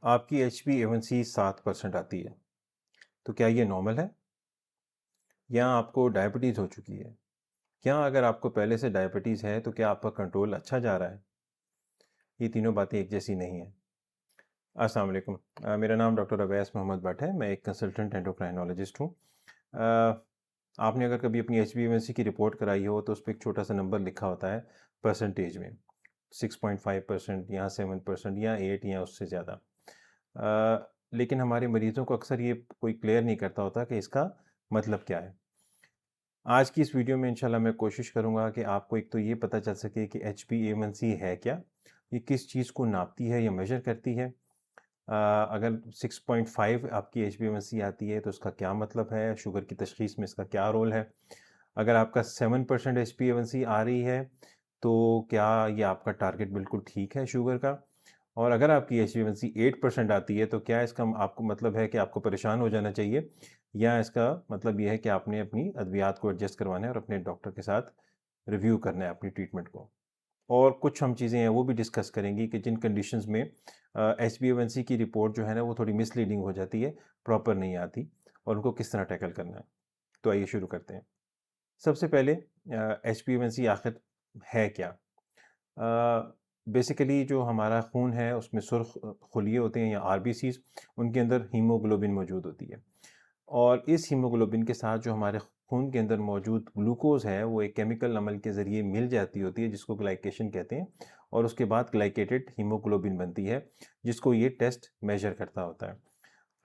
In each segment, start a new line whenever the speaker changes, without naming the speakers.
आपकी HbA1c 7% आती है, तो क्या ये नॉर्मल है? या आपको डायबिटीज़ हो चुकी है? क्या अगर आपको पहले से डायबिटीज़ है, तो क्या आपका कंट्रोल अच्छा जा रहा है? ये तीनों बातें एक जैसी नहीं हैं। अस्सलाम वालेकुम। मेरा नाम डॉक्टर अवैस मोहम्मद भट्ट है, मैं एक कंसल्टेंट एंडोक्राइनोलॉजिस्ट हूँ। आपने अगर कभी अपनी HbA1c की रिपोर्ट कराई हो, तो उस पे एक छोटा-सा नंबर लिखा होता है परसेंटेज में, 6.5% या 7% या 8 या उससे ज़्यादा। लेकिन हमारे मरीज़ों को अक्सर ये कोई क्लियर नहीं करता होता कि इसका मतलब क्या है। आज की इस वीडियो में इंशाल्लाह मैं कोशिश करूँगा कि आपको एक तो ये पता चल सके कि HbA1c है क्या? ये किस चीज़ को नापती है या मेज़र करती है? अगर 6.5 आपकी HbA1c आती है तो उसका क्या मतलब है? शुगर की तशख़ीस में इसका क्या रोल है? अगर आपका 7% HbA1c आ रही है, तो क्या ये आपका टारगेट बिल्कुल ठीक है शुगर का? और अगर आपकी HbA1c 8% आती है, तो क्या इसका आपको मतलब है कि आपको परेशान हो जाना चाहिए, या इसका मतलब ये है कि आपने अपनी अद्वियात को एडजस्ट करवाना है और अपने डॉक्टर के साथ रिव्यू करना है अपनी ट्रीटमेंट को। और कुछ हम चीज़ें हैं वो भी डिस्कस करेंगे कि जिन कंडीशंस में HbA1c की रिपोर्ट जो है ना वो थोड़ी मिसलीडिंग हो जाती है, प्रॉपर नहीं आती, और उनको किस तरह टैकल करना है। तो आइए शुरू करते हैं। सबसे पहले HbA1c आखिर है क्या? बेसिकली जो हमारा खून है उसमें सुर्ख खुलिये होते हैं या आरबीसीज़, उनके अंदर हीमोग्लोबिन मौजूद होती है, और इस हीमोग्लोबिन के साथ जो हमारे खून के अंदर मौजूद ग्लूकोज़ है वो एक केमिकल अमल के ज़रिए मिल जाती होती है, जिसको ग्लाइकेशन कहते हैं, और उसके बाद ग्लाइकेटेड हीमोग्लोबिन बनती है, जिसको ये टेस्ट मेजर करता होता है।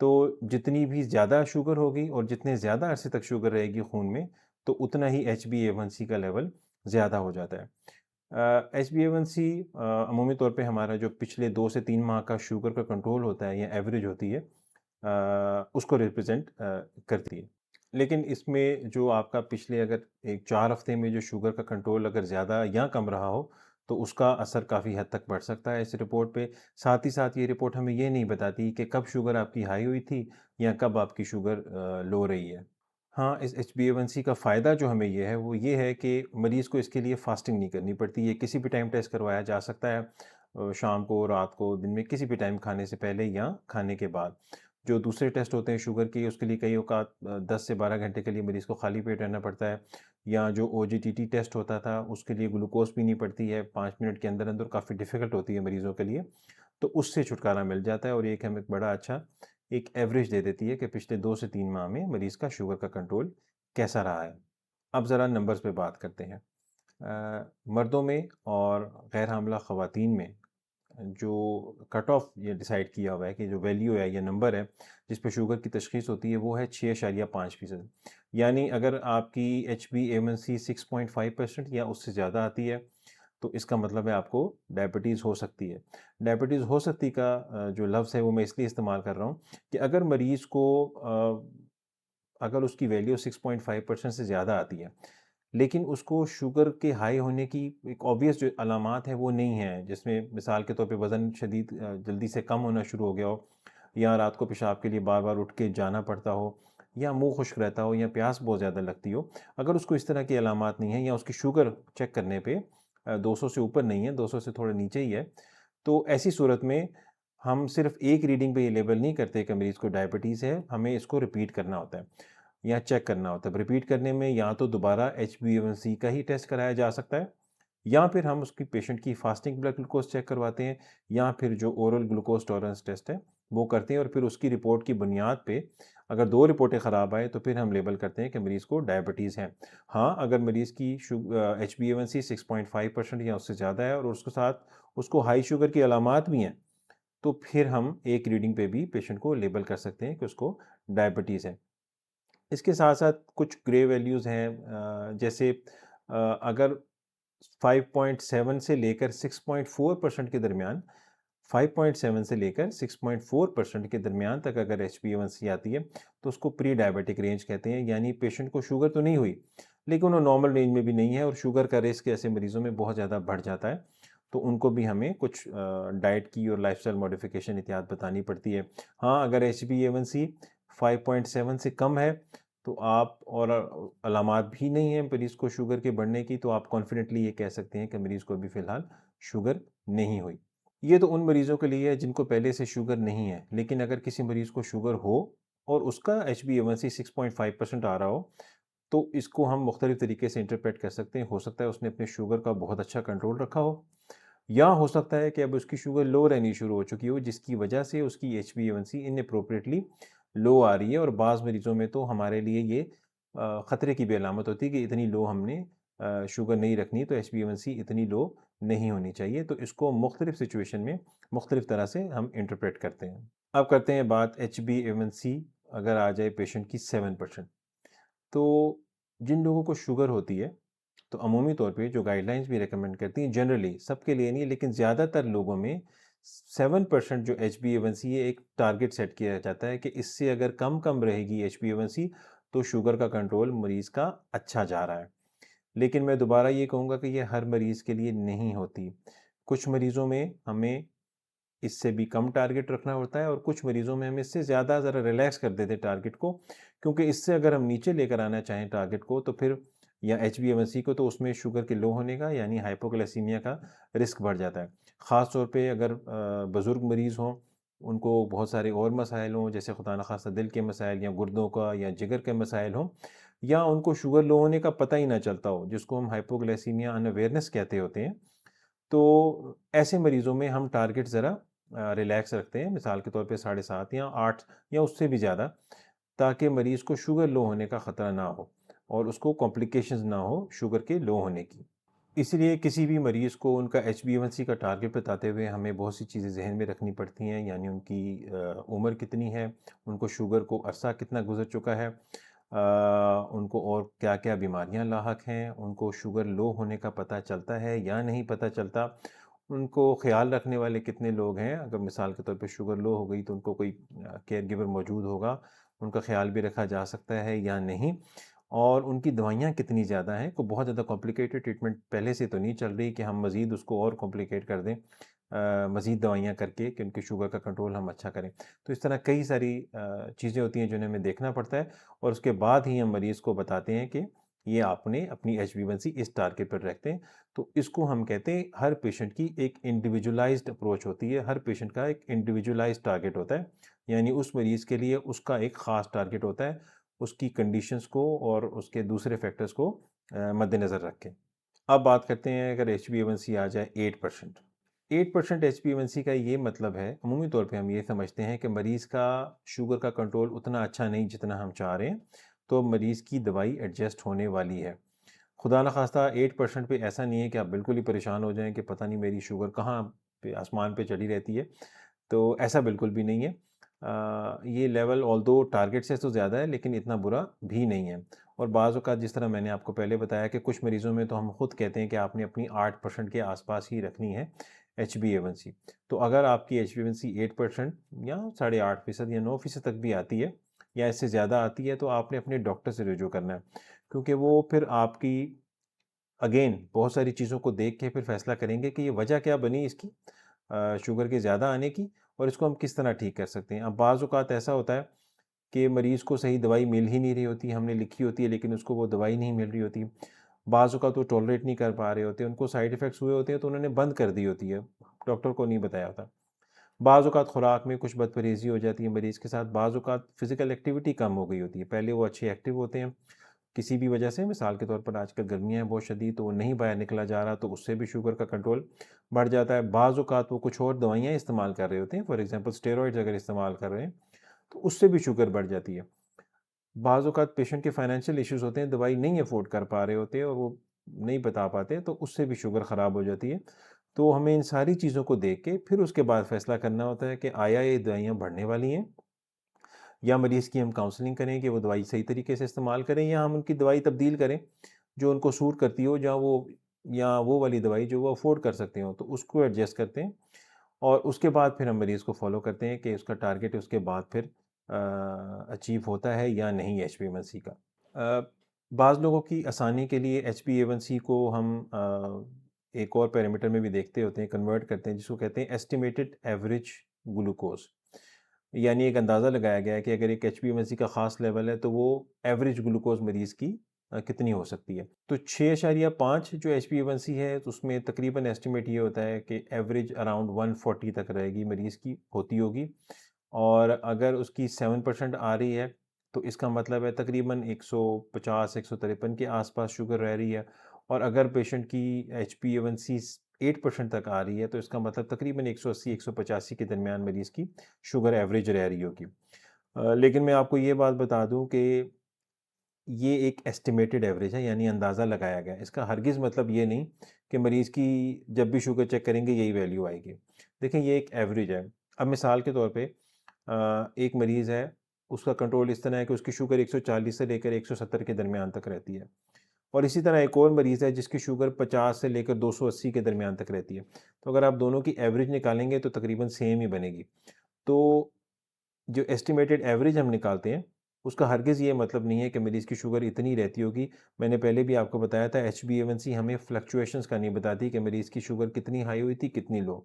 तो जितनी भी ज़्यादा शुगर होगी और जितने ज़्यादा अरसे तक शुगर रहेगी खून में, तो उतना ही HbA1c का लेवल ज़्यादा हो जाता है। HbA1c अमूमी तौर पे हमारा जो पिछले 2 से 3 माह का शुगर का कंट्रोल होता है या एवरेज होती है, उसको रिप्रेज़ेंट करती है। लेकिन इसमें जो आपका पिछले अगर एक 4 हफ़्ते में जो शुगर का कंट्रोल अगर ज़्यादा या कम रहा हो, तो उसका असर काफ़ी हद तक पड़ सकता है इस रिपोर्ट पे। साथ ही साथ ये रिपोर्ट हमें ये नहीं बताती कि कब शुगर आपकी हाई हुई थी या कब आपकी शुगर लो रही है। हाँ, इस HbA1c का फ़ायदा जो हमें ये है, वो ये है कि मरीज़ को इसके लिए फ़ास्टिंग नहीं करनी पड़ती। ये किसी भी टाइम टेस्ट करवाया जा सकता है, शाम को, रात को, दिन में, किसी भी टाइम खाने से पहले या खाने के बाद। जो दूसरे टेस्ट होते हैं शुगर के, उसके लिए कई औक़ात 10 से 12 घंटे के लिए मरीज़ को खाली पेट रहना पड़ता है, या जो OGTT टेस्ट होता था, उसके लिए ग्लूकोज़ पीनी पड़ती है 5 मिनट के अंदर-अंदर, काफ़ी डिफ़िकल्ट होती है मरीज़ों के लिए। तो उससे छुटकारा मिल जाता है, और ये एक हमें बड़ा अच्छा एक एवरेज दे देती है कि पिछले 2 से 3 माह में मरीज़ का शुगर का कंट्रोल कैसा रहा है। अब ज़रा नंबर्स पे बात करते हैं। मर्दों में और गैर हामिला ख़वातीन में जो कट ऑफ ये डिसाइड किया हुआ है कि जो वैल्यू है या नंबर है जिस पे शुगर की तशख़ीस होती है, वो है 6.5%। यानी अगर आपकी HbA1c 6.5% या उससे ज़्यादा आती है, तो इसका मतलब है आपको डायबिटीज़ हो सकती है। डायबिटीज़ हो सकती का जो लफ्ज़ है वो मैं इसलिए इस्तेमाल कर रहा हूँ कि अगर मरीज़ को अगर उसकी वैल्यू 6.5% से ज़्यादा आती है, लेकिन उसको शुगर के हाई होने की एक ऑब्वियस जो अलामात हैं वो नहीं है, जिसमें मिसाल के तौर पे वज़न शदीद जल्दी से कम होना शुरू हो गया हो, या रात को पेशाब के लिए बार-बार उठ के जाना पड़ता हो, या मुँह खुश्क रहता हो, या प्यास बहुत ज़्यादा लगती हो। अगर उसको इस तरह की अलामात नहीं है, या उसकी शुगर चेक करने पे 200 से ऊपर नहीं है, 200 से थोड़ा नीचे ही है, तो ऐसी सूरत में हम सिर्फ़ एक रीडिंग पे ये लेबल नहीं करते कि मरीज़ को डायबिटीज़ है, हमें इसको रिपीट करना होता है या चेक करना होता है। रिपीट करने में या तो दोबारा HbA1c का ही टेस्ट कराया जा सकता है, या फिर हम उसकी पेशेंट की फास्टिंग ब्लड ग्लूकोज़ चेक करवाते हैं, या फिर जो ओरल ग्लूकोज़ टॉलरेंस टेस्ट है, वो करते हैं, और फिर उसकी रिपोर्ट की बुनियाद पे अगर 2 रिपोर्टें ख़राब आए, तो फिर हम लेबल करते हैं कि मरीज़ को डायबिटीज़ है। हाँ, अगर मरीज़ की HbA1c 6.5% या उससे ज़्यादा है, और उसके साथ उसको हाई शुगर की अलामात भी हैं, तो फिर हम एक रीडिंग पे भी पेशेंट को लेबल कर सकते हैं कि उसको डायबिटीज़ है। इसके साथ-साथ कुछ ग्रे वैल्यूज़ हैं, जैसे अगर 5.7 से लेकर 6.4% के दरमियान, 5.7 से लेकर 6.4% के दरमियान तक अगर HbA1c आती है, तो उसको प्री डायबिटिक रेंज कहते हैं, यानी पेशेंट को शुगर तो नहीं हुई, लेकिन वो नॉर्मल रेंज में भी नहीं है, और शुगर का रिस्क ऐसे मरीज़ों में बहुत ज़्यादा बढ़ जाता है। तो उनको भी हमें कुछ डाइट की और लाइफ़स्टाइल मॉडिफ़िकेशन एहतियात बतानी पड़ती है। हाँ, अगर HbA1c 5.7 से कम है, तो आप, और अलामात भी नहीं है मरीज़ को शुगर के बढ़ने की, तो आप कॉन्फिडेंटली ये कह सकते हैं कि मरीज़ को अभी फ़िलहाल शुगर नहीं हुई। ये तो उन मरीज़ों के लिए है जिनको पहले से शुगर नहीं है, लेकिन अगर किसी मरीज़ को शुगर हो और उसका HbA1c 6.5% आ रहा हो, तो इसको हम मुख्तलिफ़ तरीके से इंटरप्रेट कर सकते हैं। हो सकता है उसने अपने शुगर का बहुत अच्छा कंट्रोल रखा हो, या हो सकता है कि अब उसकी शुगर लो रहनी शुरू हो चुकी हो, जिसकी वजह से उसकी HbA1c इनएप्रोप्रिएटली लो आ रही है। और बाज़ मरीज़ों में तो हमारे लिए ये ख़तरे की भी अलामत होती है कि इतनी लो हमने शुगर नहीं रखनी, तो HbA1c इतनी लो नहीं होनी चाहिए। तो इसको मुख्तलिफ़ सिचुएशन में मुख्तलिफ़ तरह से हम इंटरप्रेट करते हैं। अब करते हैं बात HbA1c अगर आ जाए पेशेंट की 7%। तो जिन लोगों को शुगर होती है, तो अमूमी तौर पे जो गाइडलाइंस भी रिकमेंड करती हैं, जनरली सबके लिए नहीं लेकिन ज़्यादातर लोगों में 7% जो HbA1c है, एक टारगेट सेट किया जाता है कि इससे अगर कम कम रहेगी HbA1c, तो शुगर का कंट्रोल मरीज़ का अच्छा जा रहा है। लेकिन मैं दोबारा ये कहूँगा कि ये हर मरीज़ के लिए नहीं होती। कुछ मरीज़ों में हमें इससे भी कम टारगेट रखना होता है और कुछ मरीज़ों में हम इससे ज़्यादा ज़रा रिलैक्स कर देते हैं टारगेट को, क्योंकि इससे अगर हम नीचे लेकर आना चाहें टारगेट को, तो फिर या HbA1c को, तो उसमें शुगर के लो होने का यानी हाइपोग्लाइसीमिया का रिस्क बढ़ जाता है। ख़ास तौर पे अगर बुज़ुर्ग मरीज़ हों, उनको बहुत सारे और मसाइल हों, जैसे खुदा न खास्ता दिल के मसाइल या गुर्दों का या जिगर के मसाइल हों, या उनको शुगर लो होने का पता ही ना चलता हो, जिसको हम हाइपोग्लाइसीमिया अनअवेयरनेस कहते होते हैं। तो ऐसे मरीज़ों में हम टारगेट ज़रा रिलैक्स रखते हैं, मिसाल के तौर पे 7.5 या 8 या उससे भी ज़्यादा, ताकि मरीज़ को शुगर लो होने का ख़तरा ना हो और उसको कॉम्प्लिकेशंस ना हो शुगर के लो होने की। इसलिए किसी भी मरीज़ को उनका HbA1c का टारगेट बताते हुए हमें बहुत सी चीज़ें ज़हन में रखनी पड़ती हैं, यानी उनकी उम्र कितनी है, उनको शुगर को अरसा कितना गुज़र चुका है, उनको और क्या-क्या बीमारियां लाहक हैं, उनको शुगर लो होने का पता चलता है या नहीं पता चलता, उनको ख़्याल रखने वाले कितने लोग हैं, अगर मिसाल के तौर पे शुगर लो हो गई तो उनको कोई केयर गिवर मौजूद होगा, उनका ख़्याल भी रखा जा सकता है या नहीं, और उनकी दवाइयाँ कितनी ज़्यादा हैं। को बहुत ज़्यादा कॉम्प्लिकेटेड ट्रीटमेंट पहले से तो नहीं चल रही कि हम मज़ीद उसको और कॉम्प्लिकेट कर दें मज़ीद दवाइयाँ करके कि उनकी शुगर का कंट्रोल हम अच्छा करें। तो इस तरह कई सारी चीज़ें होती हैं जिन्हें हमें देखना पड़ता है, और उसके बाद ही हम मरीज़ को बताते हैं कि ये आपने अपनी HbA1c इस टारगेट पर रखते हैं। तो इसको हम कहते हैं हर पेशेंट की एक इंडिविजुअलाइज़्ड अप्रोच होती है, हर पेशेंट का एक इंडिविजुअलाइज़्ड टारगेट होता है। यानी उस मरीज़ के लिए उसका एक ख़ास टारगेट होता है, उसकी कंडीशंस को और उसके दूसरे फैक्टर्स को मद्देनज़र रख के। अब बात करते हैं अगर HbA1c आ जाए 8%। 8% HbA1c का ये मतलब है, अमूमी तौर पे हम ये समझते हैं कि मरीज़ का शुगर का कंट्रोल उतना अच्छा नहीं जितना हम चाह रहे हैं, तो मरीज़ की दवाई एडजस्ट होने वाली है। खुदा न खास्ता 8% पे ऐसा नहीं है कि आप बिल्कुल ही परेशान हो जाएँ कि पता नहीं मेरी शुगर कहाँ पे आसमान पे चढ़ी रहती है, तो ऐसा बिल्कुल भी नहीं है। ये लेवल ऑल्दो टारगेट से तो ज़्यादा है लेकिन इतना बुरा भी नहीं है। और बाज़ औक़ात जिस तरह मैंने आपको पहले बताया कि कुछ मरीज़ों में तो हम खुद कहते हैं कि आपने अपनी 8% के आस-पास ही रखनी है HbA1c। तो अगर आपकी HbA1c 8% या 8.5% या 9% तक भी आती है या इससे ज़्यादा आती है, तो आपने अपने डॉक्टर से रुजू करना है। क्योंकि वो फिर आपकी अगेन बहुत सारी चीज़ों को देख के फिर फैसला करेंगे कि ये वजह क्या बनी इसकी शुगर के ज़्यादा आने की, और इसको हम किस तरह ठीक कर सकते हैं। अब बाज़ औक़ात ऐसा होता है कि मरीज़ को सही दवाई मिल ही नहीं रही होती, हमने लिखी होती है लेकिन उसको वो दवाई नहीं मिल रही होती। बाज़ औक़ात वो टॉलरेट नहीं कर पा रहे होते, उनको साइड इफ़ेक्ट्स हुए होते हैं तो उन्होंने बंद कर दी होती है, डॉक्टर को नहीं बताया होता। बाज़ औक़ात खुराक में कुछ बदपरहेज़ी हो जाती है मरीज़ के साथ, बाज़ औक़ात फ़िज़िकल एक्टिविटी कम हो गई होती है। पहले वो अच्छे एक्टिव होते हैं, किसी भी वजह से, मिसाल के तौर पर आजकल गर्मियाँ हैं बहुत शदीद, तो वो नहीं बाहर निकला जा रहा, तो उससे भी शुगर का कंट्रोल बढ़ जाता है। बाज़ औक़ात वो कुछ और दवाइयाँ इस्तेमाल कर रहे होते हैं, फॉर एग्ज़ाम्पल स्टेरॉइड्स अगर इस्तेमाल कर रहे हैं, तो उससे भी शुगर बढ़ जाती है। बाज़ औक़ात पेशेंट के फाइनेंशियल इश्यूज़ होते हैं, दवाई नहीं अफ़ोर्ड कर पा रहे होते हैं और वो नहीं बता पाते, तो उससे भी शुगर ख़राब हो जाती है। तो हमें इन सारी चीज़ों को देख के फिर उसके बाद फ़ैसला करना होता है कि आया ये दवाइयाँ बढ़ने वाली हैं, या मरीज़ की हम काउंसलिंग करें कि वो दवाई सही तरीके से इस्तेमाल करें, या हम उनकी दवाई तब्दील करें जो उनको सूट करती हो, जहाँ वो या वो वाली दवाई जो वो अफ़ोर्ड कर सकते हो, तो उसको एडजस्ट करते हैं। और उसके बाद फिर हम मरीज़ को फ़ॉलो करते हैं कि उसका टारगेट उसके बाद फिर अचीव होता है या नहीं HbA1c का। बाज़ लोगों की आसानी के लिए HbA1c को हम एक और पैरामीटर में भी देखते होते हैं, कन्वर्ट करते हैं, जिसको कहते हैं एस्टिमेटेड एवरेज ग्लूकोज़। यानी एक अंदाज़ा लगाया गया है कि अगर एक HbA1c का ख़ास लेवल है, तो वो एवरेज ग्लूकोज़ मरीज़ की कितनी हो सकती है। तो 6.5 जो HbA1c है तो उसमें तकरीबन एस्टिमेट ये होता है कि एवरेज अराउंड 140 तक रहेगी, मरीज़ की होती होगी। और अगर उसकी 7% आ रही है तो इसका मतलब है तकरीबन 150-153 के आसपास शुगर रह रही है। और अगर पेशेंट की HbA1c 8% तक आ रही है तो इसका मतलब तकरीबन 180-185 के दरमियान मरीज़ की शुगर एवरेज रह रही होगी। लेकिन मैं आपको ये बात बता दूं कि ये एक एस्टिमेटेड एवरेज है, यानी अंदाज़ा लगाया गया है। इसका हरगिज़ मतलब ये नहीं कि मरीज़ की जब भी शुगर चेक करेंगे यही वैल्यू आएगी। देखें, ये एक एवरेज है। अब मिसाल के तौर पे एक मरीज़ है, उसका कंट्रोल इस तरह है कि उसकी शुगर 140 से लेकर 170 के दरमियान तक रहती है। और इसी तरह एक और मरीज़ है जिसकी शुगर 50 से लेकर 280 के दरमियान तक रहती है। तो अगर आप दोनों की एवरेज निकालेंगे तो तकरीबन सेम ही बनेगी। तो जो एस्टिमेटेड एवरेज हम निकालते हैं, उसका हरगिज़ ये मतलब नहीं है कि मरीज़ की शुगर इतनी रहती होगी। मैंने पहले भी आपको बताया था, HbA1c हमें फ्लक्चुएशंस का नहीं बताती कि मरीज़ की शुगर कितनी हाई हुई थी, कितनी लो।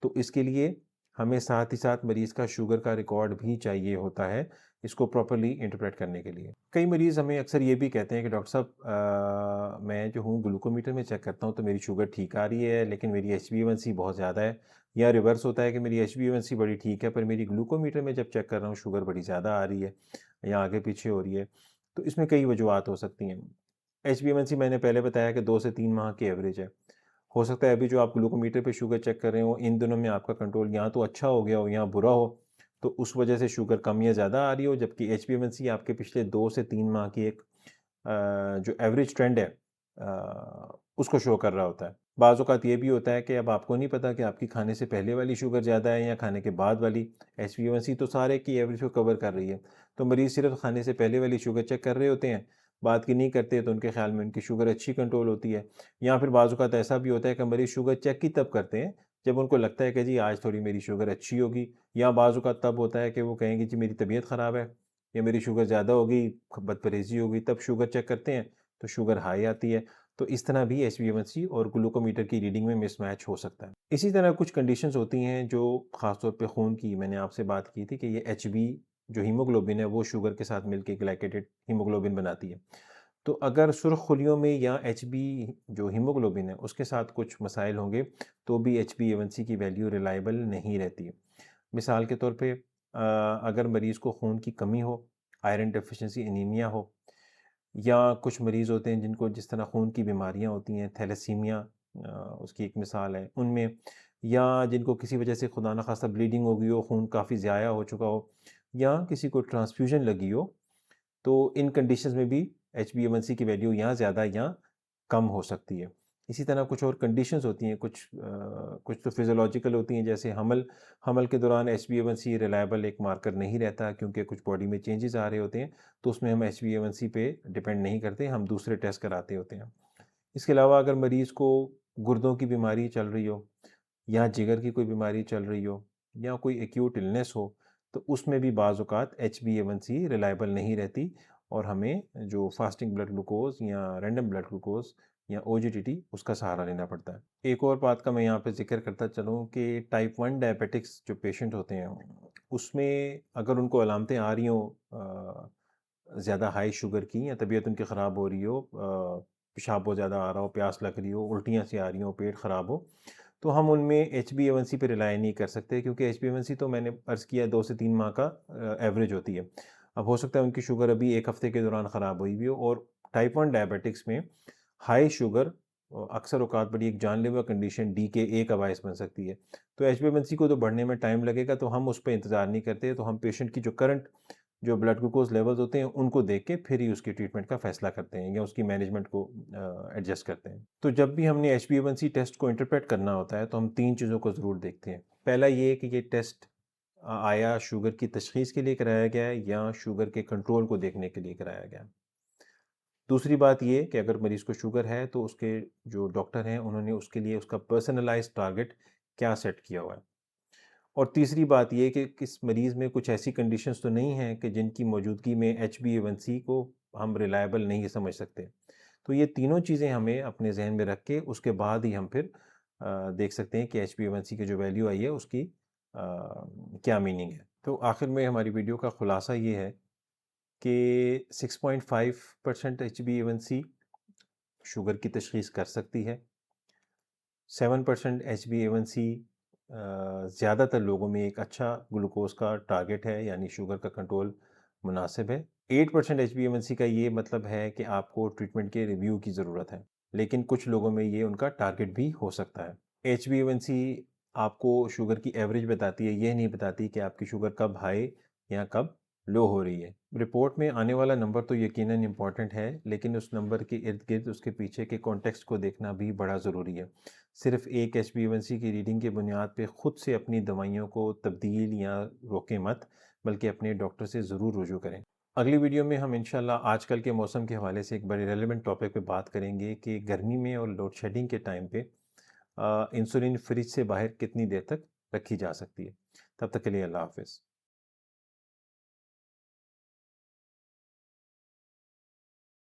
तो इसके लिए हमें साथ ही साथ मरीज़ का शुगर का रिकॉर्ड भी चाहिए होता है, इसको प्रॉपर्ली इंटरप्रेट करने के लिए। कई मरीज़ हमें अक्सर ये भी कहते हैं कि डॉक्टर साहब, मैं जो हूँ ग्लूकोमीटर में चेक करता हूँ तो मेरी शुगर ठीक आ रही है, लेकिन मेरी HbA1c बहुत ज़्यादा है। या रिवर्स होता है कि मेरी HbA1c बड़ी ठीक है पर मेरी ग्लूकोमीटर में जब चेक कर रहा हूँ शुगर बड़ी ज़्यादा आ रही है या आगे पीछे हो रही है। तो इसमें कई वजूहत हो सकती हैं। HbA1c मैंने पहले बताया कि 2 से 3 माह की एवरेज है। हो सकता है अभी जो आप ग्लूकोमीटर पे शुगर चेक कर रहे हो, इन दिनों में आपका कंट्रोल या तो अच्छा हो गया हो या बुरा हो, तो उस वजह से शुगर कम या ज़्यादा आ रही हो, जबकि HbA1c आपके पिछले 2 से 3 माह की एक जो एवरेज ट्रेंड है, उसको शो कर रहा होता है। बाज़ औक़ात ये भी होता है कि अब आपको नहीं पता कि आपकी खाने से पहले वाली शुगर ज़्यादा है या खाने के बाद वाली। HbA1c तो सारे की एवरेज को कवर कर रही है। तो मरीज़ सिर्फ़ खाने से पहले वाली शुगर चेक कर रहे होते हैं, बाद की नहीं करते, तो उनके ख़्याल में उनकी शुगर अच्छी कंट्रोल होती है। या फिर बाज़ औक़ात ऐसा भी होता है कि मरीज़ शुगर चेक ही तब करते हैं जब उनको लगता है कि जी आज थोड़ी मेरी शुगर अच्छी होगी। या बाज़ औक़ात तब होता है कि वो कहेंगे जी मेरी तबीयत ख़राब है या मेरी शुगर ज़्यादा हो गई, बदपरहेज़ी हो गई, तब शुगर चेक करते हैं तो शुगर हाई आती है। तो इस तरह भी HbA1c और ग्लूकोमीटर की रीडिंग में मिसमैच हो सकता है। इसी तरह कुछ कंडीशंस होती हैं जो ख़ास तौर पे खून की, मैंने आपसे बात की थी कि ये HB जो हीमोग्लोबिन है वो शुगर के साथ मिलके ग्लाइकेटेड हीमोग्लोबिन बनाती है। तो अगर सुर्ख खुलियों में या HB जो हीमोग्लोबिन है उसके साथ कुछ मसाइल होंगे तो भी HbA1c की वैल्यू रिलायबल नहीं रहती है। मिसाल के तौर पे अगर मरीज़ को खून की कमी हो, आयरन डेफिशिएंसी एनीमिया हो, या कुछ मरीज़ होते हैं जिनको जिस तरह खून की बीमारियां होती हैं, थैलेसीमिया उसकी एक मिसाल है उनमें, या जिनको किसी वजह से खुदा न खास्ता ब्लीडिंग हो गई हो, खून काफ़ी ज़ाया हो चुका हो, या किसी को ट्रांसफ्यूजन लगी हो, तो इन कंडीशंस में भी HbA1c की वैल्यू या ज़्यादा या कम हो सकती है। इसी तरह कुछ और कंडीशंस होती हैं, कुछ तो फिज़ियोलॉजिकल होती हैं, जैसे हमल के दौरान HbA1c रिलायबल एक मार्कर नहीं रहता क्योंकि कुछ बॉडी में चेंजेस आ रहे होते हैं, तो उसमें हम HbA1c पे डिपेंड नहीं करते, हम दूसरे टेस्ट कराते होते हैं। इसके अलावा अगर मरीज़ को गुर्दों की बीमारी चल रही हो या जिगर की कोई बीमारी चल रही हो या कोई एक्यूट इलनेस हो, तो उसमें भी बाज़ औक़ात HbA1c रिलायबल नहीं रहती और हमें जो फास्टिंग ब्लड ग्लूकोज़ या रैंडम ब्लड ग्लूकोज़ या OGTT उसका सहारा लेना पड़ता है। एक और बात का मैं यहाँ पे ज़िक्र करता चलूँ कि टाइप 1 डायबिटिक्स जो पेशेंट होते हैं, उसमें अगर उनको अलामतें आ रही हों ज़्यादा हाई शुगर की, या तबीयत उनकी ख़राब हो रही हो, पेशाब बहुत ज़्यादा आ रहा हो, प्यास लग रही हो, उल्टियाँ सी आ रही हो, पेट ख़राब हो, तो हम उनमें HbA1c पे रिलाय नहीं कर सकते क्योंकि HbA1c तो मैंने अर्ज़ किया 2 से 3 माह का एवरेज होती है। अब हो सकता है उनकी शुगर अभी 1 हफ़्ते के दौरान ख़राब हुई भी हो, और टाइप 1 डायबिटिक्स में हाई शुगर अक्सर औक़ात बड़ी एक जानलेवा कंडीशन DKA का बायस बन सकती है। तो HbA1c को तो बढ़ने में टाइम लगेगा, तो हम उस पे इंतज़ार नहीं करते, तो हम पेशेंट की जो करंट जो ब्लड ग्लूकोज़ लेवल्स होते हैं उनको देख के फिर ही उसकी ट्रीटमेंट का फ़ैसला करते हैं या उसकी मैनेजमेंट को एडजस्ट करते हैं। तो जब भी हमने HbA1c टेस्ट को इंटरप्रेट करना होता है तो हम 3 चीज़ों को ज़रूर देखते हैं। पहला ये है कि ये टेस्ट आया शुगर की तशख़ीस के लिए कराया गया है या शुगर के कंट्रोल को देखने के लिए कराया गया है। दूसरी बात ये कि अगर मरीज़ को शुगर है तो उसके जो डॉक्टर हैं उन्होंने उसके लिए उसका पर्सनलाइज़्ड टारगेट क्या सेट किया हुआ है। और तीसरी बात ये कि किस मरीज़ में कुछ ऐसी कंडीशंस तो नहीं हैं कि जिनकी मौजूदगी में HbA1c को हम रिलायबल नहीं समझ सकते। तो ये तीनों चीज़ें हमें अपने ज़हन में रख के उसके बाद ही हम फिर देख सकते हैं कि HbA1c की जो वैल्यू आई है उसकी क्या मीनिंग है। तो आखिर में हमारी वीडियो का खुलासा ये है कि 6.5% HbA1c शुगर की तशख़ीस कर सकती है। 7% HbA1c ज़्यादातर लोगों में एक अच्छा ग्लूकोज़ का टारगेट है, यानी शुगर का कंट्रोल मुनासिब है। 8% HbA1c का ये मतलब है कि आपको ट्रीटमेंट के रिव्यू की ज़रूरत है, लेकिन कुछ लोगों में ये उनका टारगेट भी हो सकता है। HbA1c आपको शुगर की एवरेज बताती है, ये नहीं बताती कि आपकी शुगर कब हाई या कब लो हो रही है। रिपोर्ट में आने वाला नंबर तो यकीनन इम्पॉर्टेंट है, लेकिन उस नंबर के इर्द-गिर्द उसके पीछे के कॉन्टेक्स्ट को देखना भी बड़ा ज़रूरी है। सिर्फ़ एक HbA1c की रीडिंग की बुनियाद पे खुद से अपनी दवाइयों को तब्दील या रोकें मत, बल्कि अपने डॉक्टर से ज़रूर रुजू करें। अगली वीडियो में हम इंशाल्लाह आजकल के मौसम के हवाले से एक बड़े रेलेवेंट टॉपिक पे बात करेंगे कि गर्मी में और लोड शेडिंग के टाइम पे इंसुलिन फ्रिज से बाहर कितनी देर तक रखी जा सकती है। तब तक के लिए अल्लाह हाफ़िज़।